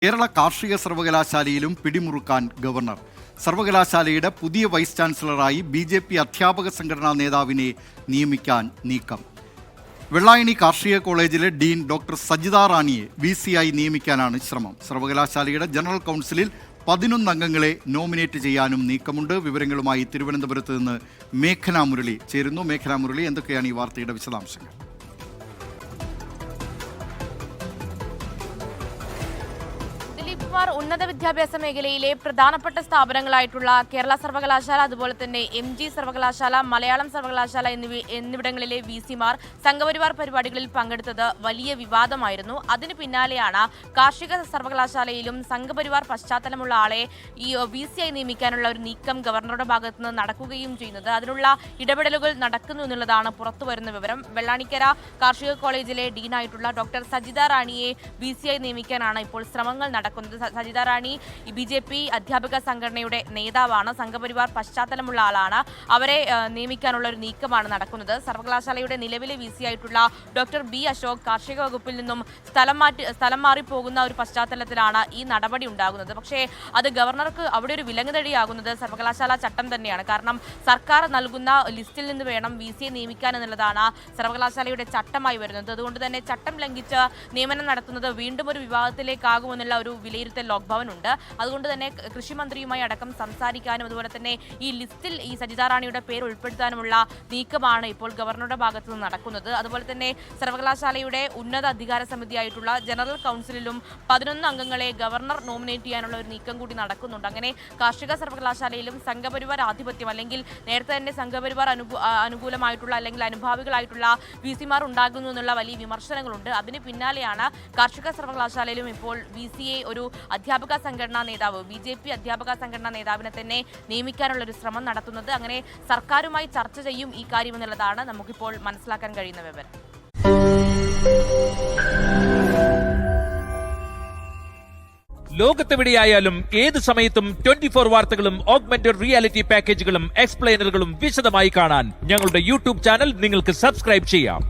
കേരള കാർഷിക സർവകലാശാലയിലും പിടിമുറുക്കാൻ ഗവർണർ. സർവകലാശാലയുടെ പുതിയ വൈസ് ചാൻസലറായി BJP അധ്യാപക സംഘടനാ നേതാവിനെ നിയമിക്കാൻ നീക്കം. വെള്ളായണി കാർഷിക കോളേജിലെ ഡീൻ ഡോക്ടർ സജിത റാണിയെ VC ആയി നിയമിക്കാനാണ് ശ്രമം. സർവകലാശാലയുടെ ജനറൽ കൗൺസിലിൽ 11 അംഗങ്ങളെ നോമിനേറ്റ് ചെയ്യാനും നീക്കമുണ്ട്. വിവരങ്ങളുമായി തിരുവനന്തപുരത്ത് നിന്ന് മേഘന മുരളി ചേരുന്നു. മേഘന മുരളി, എന്തൊക്കെയാണ് ഈ വാർത്തയുടെ വിശദാംശങ്ങൾ? ഉന്നത വിദ്യാഭ്യാസ മേഖലയിലെ പ്രധാനപ്പെട്ട സ്ഥാപനങ്ങളായിട്ടുള്ള കേരള സർവകലാശാല, അതുപോലെ തന്നെ MG സർവകലാശാല, മലയാളം സർവകലാശാല എന്നിവിടങ്ങളിലെ VC-മാർ സംഘപരിവാർ പരിപാടികളിൽ പങ്കെടുത്തത് വലിയ വിവാദമായിരുന്നു. അതിന് പിന്നാലെയാണ് കാർഷിക സർവകലാശാലയിലും സംഘപരിവാർ പശ്ചാത്തലമുള്ള ആളെ ഈ VC ആയി നിയമിക്കാനുള്ള ഒരു നീക്കം ഗവർണറുടെ ഭാഗത്ത് നിന്ന് നടക്കുകയും ചെയ്യുന്നത്. അതിനുള്ള ഇടപെടലുകൾ നടക്കുന്നു എന്നുള്ളതാണ് പുറത്തുവരുന്ന വിവരം. വെള്ളാണിക്കര കാർഷിക കോളേജിലെ ഡീനായിട്ടുള്ള ഡോക്ടർ സജിത റാണിയെ VC ആയി നിയമിക്കാനാണ് ഇപ്പോൾ ശ്രമങ്ങൾ നടക്കുന്നത്. സജിത റാണി BJP അധ്യാപക സംഘടനയുടെ നേതാവാണ്, സംഘപരിവാർ പശ്ചാത്തലമുള്ള ആളാണ്. അവരെ നിയമിക്കാനുള്ള ഒരു നീക്കമാണ് നടക്കുന്നത്. സർവകലാശാലയുടെ നിലവിലെ VC ആയിട്ടുള്ള ഡോക്ടർ B അശോക് കാർഷിക വകുപ്പിൽ നിന്നും സ്ഥലം മാറിപ്പോകുന്ന ഒരു പശ്ചാത്തലത്തിലാണ് ഈ നടപടി ഉണ്ടാകുന്നത്. പക്ഷേ അത് ഗവർണർക്ക് അവിടെ ഒരു വിലങ്ങുതടിയാകുന്നത് സർവകലാശാല ചട്ടം തന്നെയാണ്. കാരണം സർക്കാർ നൽകുന്ന ലിസ്റ്റിൽ നിന്ന് വേണം VC നിയമിക്കാൻ എന്നുള്ളതാണ് സർവകലാശാലയുടെ ചട്ടമായി വരുന്നത്. അതുകൊണ്ട് തന്നെ ചട്ടം ലംഘിച്ച് നിയമനം നടത്തുന്നത് വീണ്ടും ഒരു വിവാദത്തിലേക്കാകുമെന്നുള്ള ഒരു വിലയിരുത്തൽ ലോക്ഭവനുണ്ട്. അതുകൊണ്ട് തന്നെ കൃഷി മന്ത്രിയുമായി അടക്കം സംസാരിക്കാനും അതുപോലെ തന്നെ ഈ ലിസ്റ്റിൽ ഈ സജിത റാണിയുടെ പേര് ഉൾപ്പെടുത്താനുമുള്ള നീക്കമാണ് ഇപ്പോൾ ഗവർണറുടെ ഭാഗത്ത് നിന്ന് നടക്കുന്നത്. അതുപോലെ തന്നെ സർവകലാശാലയുടെ ഉന്നത അധികാര സമിതിയായിട്ടുള്ള ജനറൽ കൗൺസിലിലും 11 അംഗങ്ങളെ ഗവർണർ നോമിനേറ്റ് ചെയ്യാനുള്ള ഒരു നീക്കം കൂടി നടക്കുന്നുണ്ട്. അങ്ങനെ കാർഷിക സർവകലാശാലയിലും സംഘപരിവാർ ആധിപത്യം, അല്ലെങ്കിൽ നേരത്തെ തന്നെ സംഘപരിവാർ അനുകൂലമായിട്ടുള്ള അല്ലെങ്കിൽ അനുഭാവികളായിട്ടുള്ള VC-മാർ ഉണ്ടാകുന്നു എന്നുള്ള വലിയ വിമർശനങ്ങളുണ്ട്. അതിന് പിന്നാലെയാണ് കാർഷിക സർവകലാശാലയിലും ഇപ്പോൾ VC-യെ ഒരു അധ്യാപക സംഘടനാ നേതാവ്, BJP അധ്യാപക സംഘടനാ നേതാവിനെ തന്നെ നിയമിക്കാനുള്ള ഒരു ശ്രമം നടത്തുന്നത്. അങ്ങനെ സർക്കാരുമായി ചർച്ച ചെയ്യും ഈ കാര്യം എന്നുള്ളതാണ് നമുക്കിപ്പോൾ മനസ്സിലാക്കാൻ കഴിയുന്ന വിവരം. ലോകത്തെവിടെയായാലും ഏത് സമയത്തും 24 വാർത്തകളും ഓഗ്മെന്റഡ് റിയാലിറ്റി പാക്കേജുകളും എക്സ്പ്ലെയിനറുകളും വിശദമായി കാണാൻ ഞങ്ങളുടെ YouTube ചാനൽ നിങ്ങൾക്ക് സബ്സ്ക്രൈബ് ചെയ്യാം.